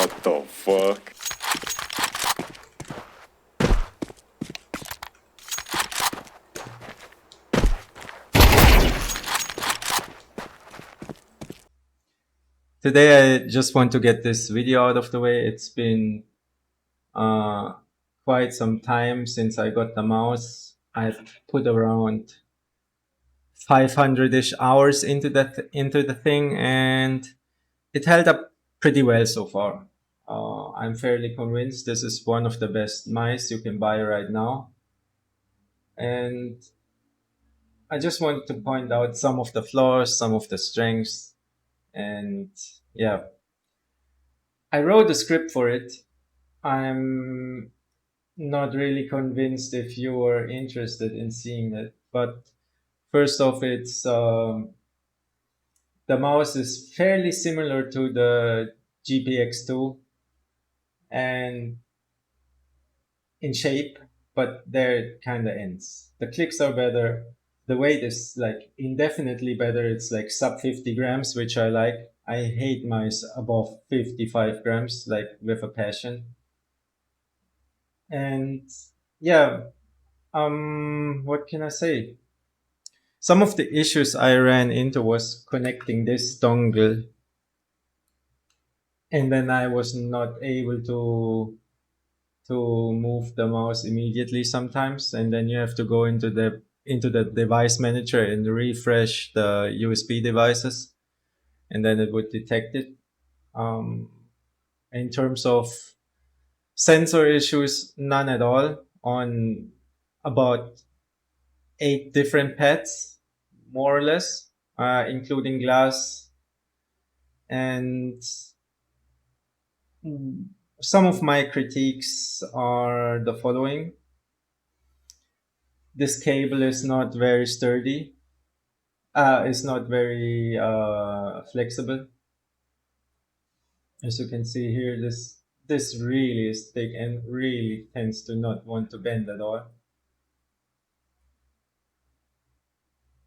What the fuck? Today I just want to get this video out of the way. It's been quite some time since I got the mouse. I've put around 500-ish hours into the thing, and it held up pretty well so far. I'm fairly convinced this is one of the best mice you can buy right now. And I just wanted to point out some of the flaws, some of the strengths, and yeah. I wrote a script for it. I'm not really convinced if you are interested in seeing it, but first off, it's the mouse is fairly similar to the GPX2 and in shape, but there it kind of ends. The clicks are better. The weight is like indefinitely better. It's like sub 50 grams, which I like. I hate mice above 55 grams, like with a passion. And yeah, what can I say? Some of the issues I ran into was connecting this dongle, and then I was not able to move the mouse immediately sometimes, and then you have to go into the device manager and refresh the USB devices, and then it would detect it. Um, in terms of sensor issues, none at all on about 8 different pads, more or less, including glass. And some of my critiques are the following. This cable is not very sturdy. It's not very flexible. As you can see here, this really is thick and really tends to not want to bend at all.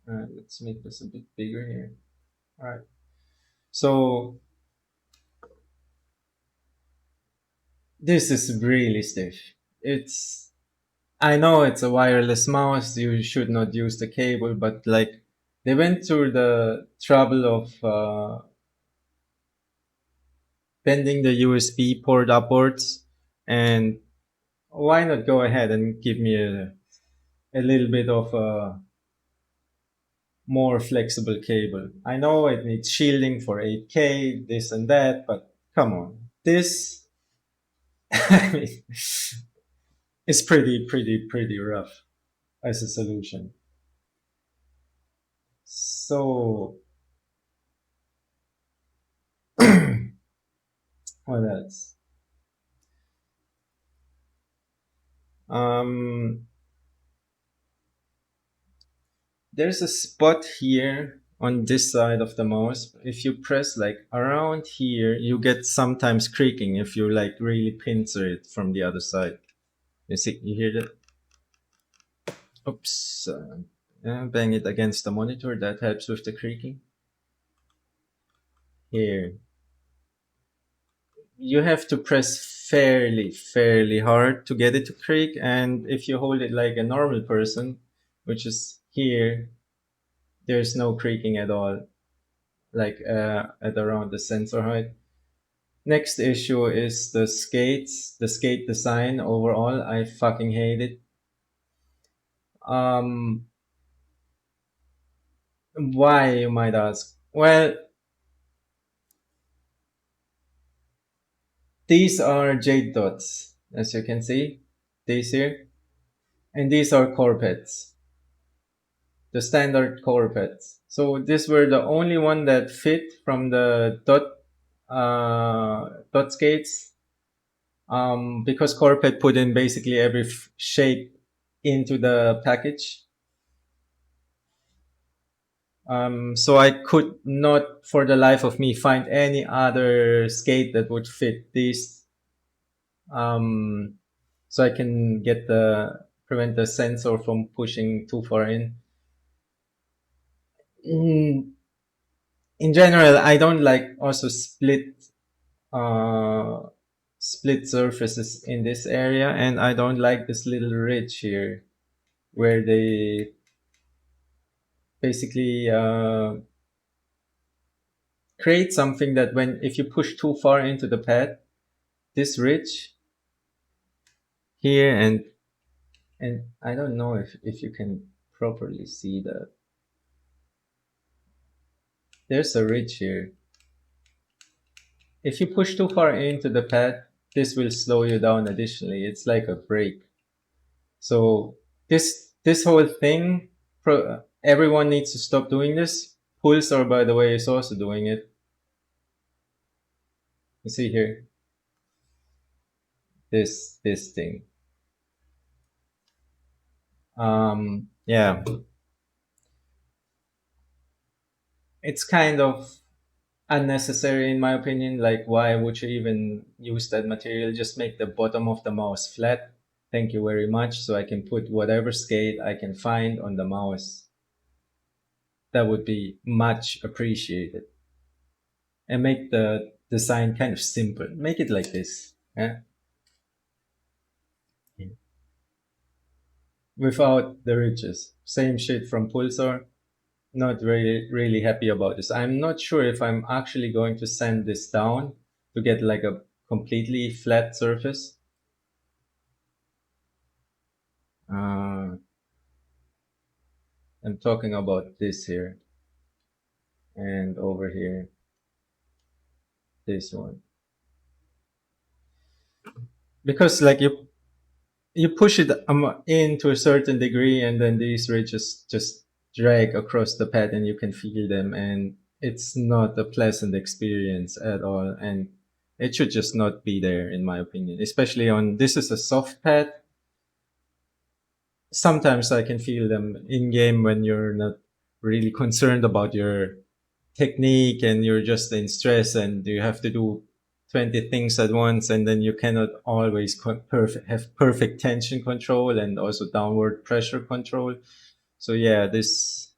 Let's make this a bit bigger here. All right. So this is really stiff. I know it's a wireless mouse. You should not use the cable, but like they went through the trouble of bending the USB port upwards, and why not go ahead and give me a little bit of a more flexible cable? I know it needs shielding for 8K, this and that, but come on. This, I mean, it's pretty rough as a solution. So, what else? There's a spot here on this side of the mouse. If you press like around here, you get sometimes creaking if you like really pincer it from the other side. You see, you hear that? Oops. Bang it against the monitor. That helps with the creaking. Here. You have to press fairly hard to get it to creak. And if you hold it like a normal person, which is here, there's no creaking at all, like at around the sensor height. Next issue is the skates, the skate design overall. I fucking hate it. Why, you might ask? Well, these are jade dots, as you can see, these here, and these are core pets, the standard core pets. So these were the only one that fit from the dot skates, because Corpet put in basically every shape into the package. So I could not, for the life of me, find any other skate that would fit these. So I can prevent the sensor from pushing too far in. In general, I don't like also split uh, split surfaces in this area, and I don't like this little ridge here where they basically create something that when if you push too far into the pad, this ridge here and I don't know if you can properly see that. There's a ridge here. If you push too far into the pad, this will slow you down additionally. It's like a brake. So this whole thing, everyone needs to stop doing this. Pulsar, by the way, is also doing it. You see here, this thing. Yeah, it's kind of unnecessary in my opinion. Like, why would you even use that material? Just make the bottom of the mouse flat. Thank you very much. So I can put whatever skate I can find on the mouse. That would be much appreciated. And make the design kind of simple. Make it like this. Yeah? Without the ridges. Same shit from Pulsar. Not really happy about this. I'm not sure if I'm actually going to sand this down to get like a completely flat surface. Uh, I'm talking about this here and over here, this one. Because like you push it in to a certain degree and then these ridges just drag across the pad and you can feel them and it's not a pleasant experience at all and it should just not be there in my opinion, especially on this is a soft pad. Sometimes I can feel them in game when you're not really concerned about your technique and you're just in stress and you have to do 20 things at once and then you cannot always have perfect tension control and also downward pressure control. So yeah, this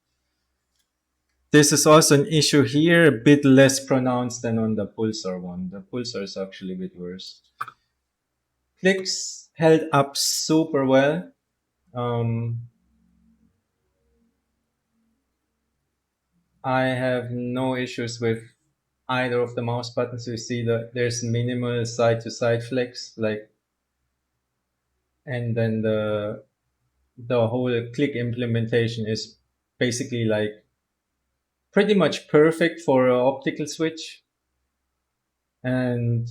is also an issue here, a bit less pronounced than on the Pulsar one. The Pulsar is actually a bit worse. Clicks held up super well. Um, I have no issues with either of the mouse buttons. You see that there's minimal side to side flex, like, and then the whole click implementation is basically like pretty much perfect for an optical switch. And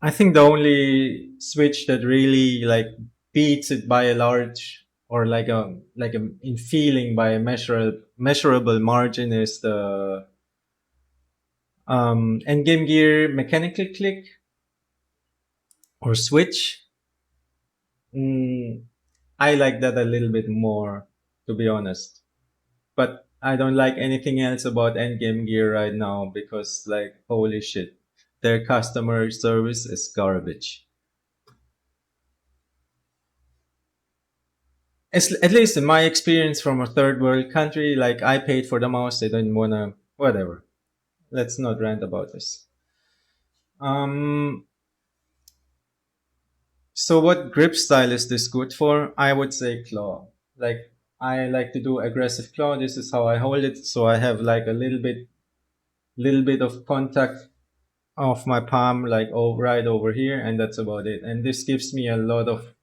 I think the only switch that really like beats it by a large or like a in feeling by a measurable margin is the endgame gear mechanical click or switch. Mm, I like that a little bit more, to be honest. But I don't like anything else about Endgame Gear right now because, like, holy shit, their customer service is garbage. At least in my experience from a third world country, like, I paid for the mouse, they don't wanna, whatever. Let's not rant about this. Um, so what grip style is this good for? I would say claw. Like, I like to do aggressive claw. This is how I hold it. So I have like a little bit of contact of my palm like right over here and that's about it, and this gives me a lot of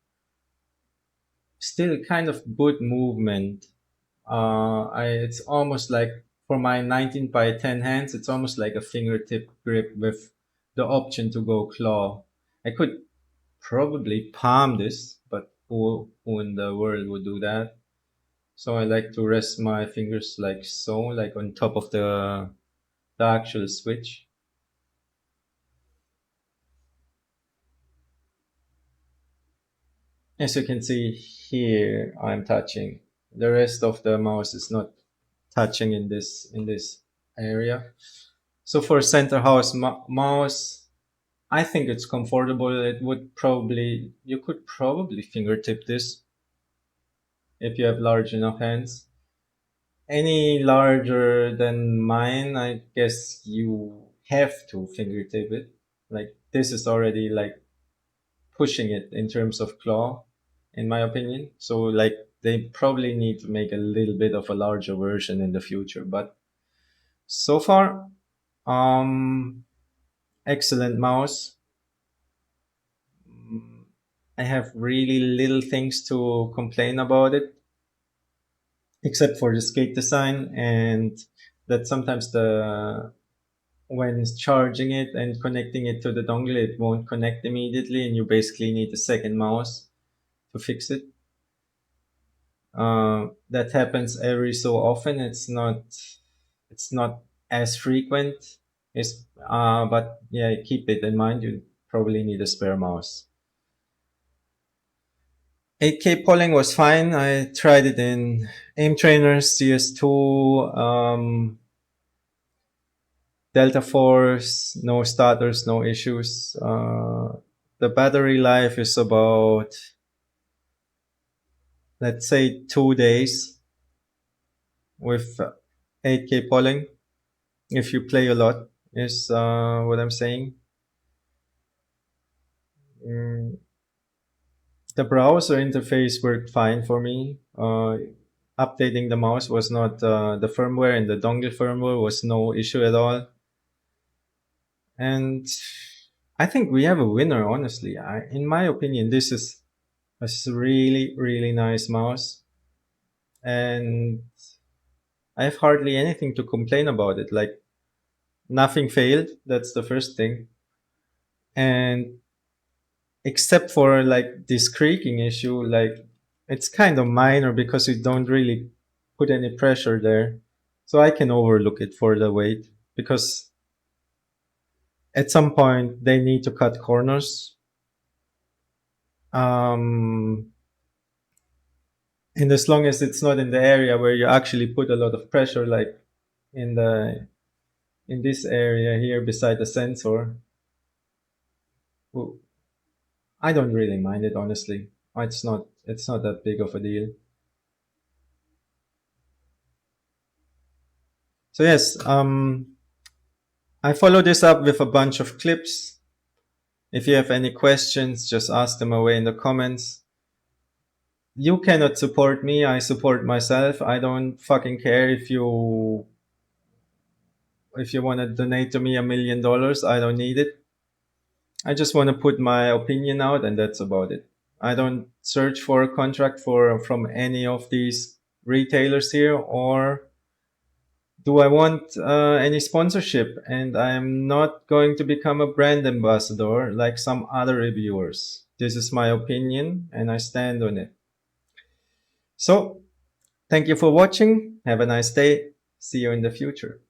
still kind of good movement. It's almost like for my 19 by 10 hands it's almost like a fingertip grip with the option to go claw. I could probably palm this, but who in the world would do that? So I like to rest my fingers like so, like on top of the actual switch. As you can see here, I'm touching. The rest of the mouse is not touching in this area. So for center house mouse, I think it's comfortable. It would probably you could probably fingertip this if you have large enough hands. Any larger than mine, I guess you have to fingertip it. Like this is already like pushing it in terms of claw, in my opinion. So like they probably need to make a little bit of a larger version in the future. But so far, excellent mouse. I have really little things to complain about it, except for the skate design and that sometimes the when charging it and connecting it to the dongle, it won't connect immediately, and you basically need a second mouse to fix it. That happens every so often. It's not as frequent. But yeah, keep it in mind. You probably need a spare mouse. 8K polling was fine. I tried it in Aim Trainers, CS2, Delta Force, no stutters, no issues. The battery life is about, let's say, 2 days with 8K polling. If you play a lot, is what I'm saying. Mm, the browser interface worked fine for me. Updating the mouse was not the firmware, and the dongle firmware was no issue at all. And I think we have a winner, honestly. In my opinion, this is a really, really nice mouse. And I have hardly anything to complain about it. Like, nothing failed. That's the first thing. And except for like this creaking issue, like it's kind of minor because you don't really put any pressure there. So I can overlook it for the weight because at some point they need to cut corners. Um, and as long as it's not in the area where you actually put a lot of pressure, like in the in this area here beside the sensor, well, I don't really mind it, honestly. It's not that big of a deal. So yes, I follow this up with a bunch of clips. If you have any questions, just ask them away in the comments. You cannot support me, I support myself. I don't fucking care if you want to donate to me $1 million. I don't need it. I just want to put my opinion out, and that's about it. I don't search for a contract from any of these retailers here, or do I want any sponsorship? And I'm not going to become a brand ambassador like some other reviewers. This is my opinion, and I stand on it. So, thank you for watching. Have a nice day. See you in the future.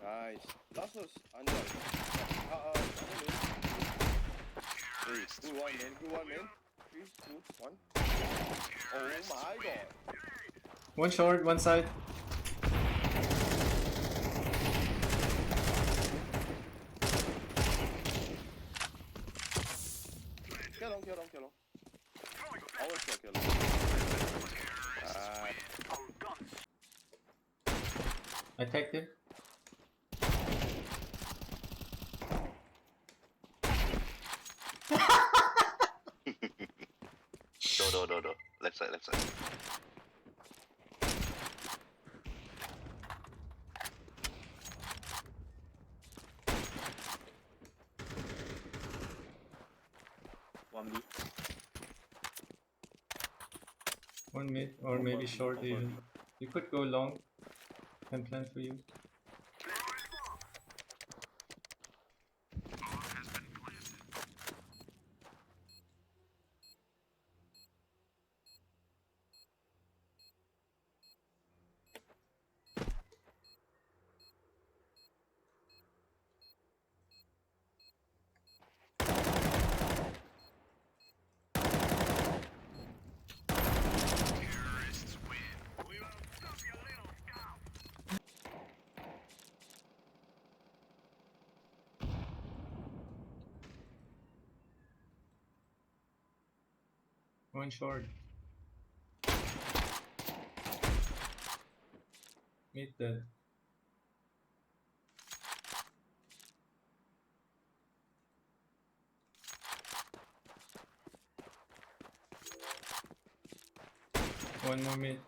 Nice. Lass uns anderen. Hey, good one, man. Good one, man. 3, 2, 1. Oh my god. One short, one side. Kill him, kill him, kill him. Always kill him. I tagged him. No. Let's side, left side. One B. One mid, or maybe short even. You could go long. Can plan for you. One short. Mid dead. One more mid.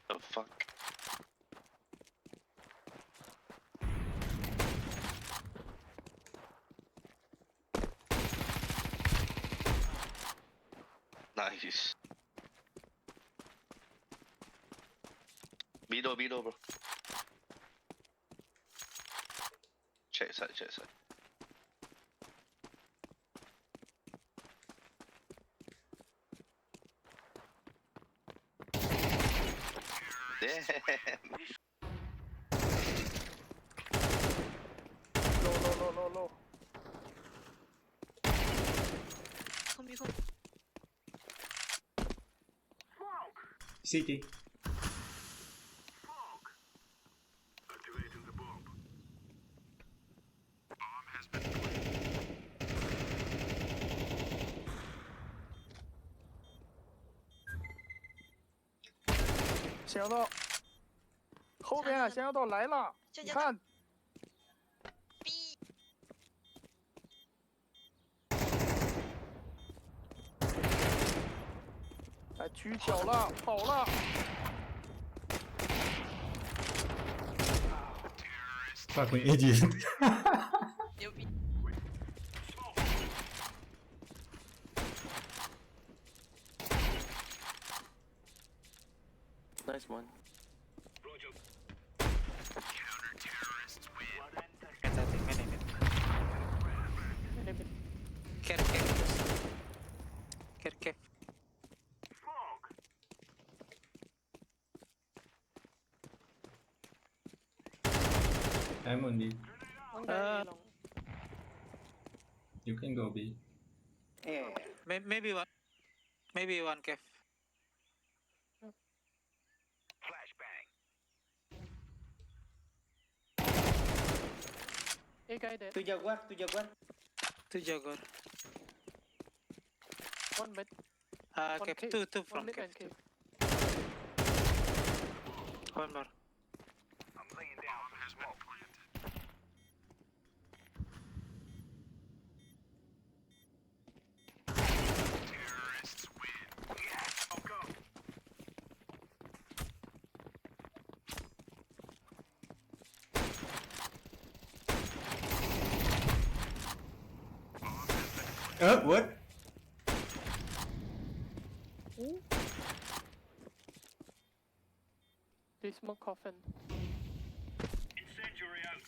Oh fuck. Nice. Beat bro. Check side. Damn. Low. Come, you come. CT.想到后边啊，想要到来了，这你看， B 哎，取巧了，跑了。 Fucking idiot. 牛逼。 Nice one. Care. I'm on B. One guy long. You can go B. Maybe one cave. A guy dead. To Jaguar. One mid. One Cave. cave. Two One from mid cave. and cave. One more. What? Ooh. They smoke coffin. Incendiary out.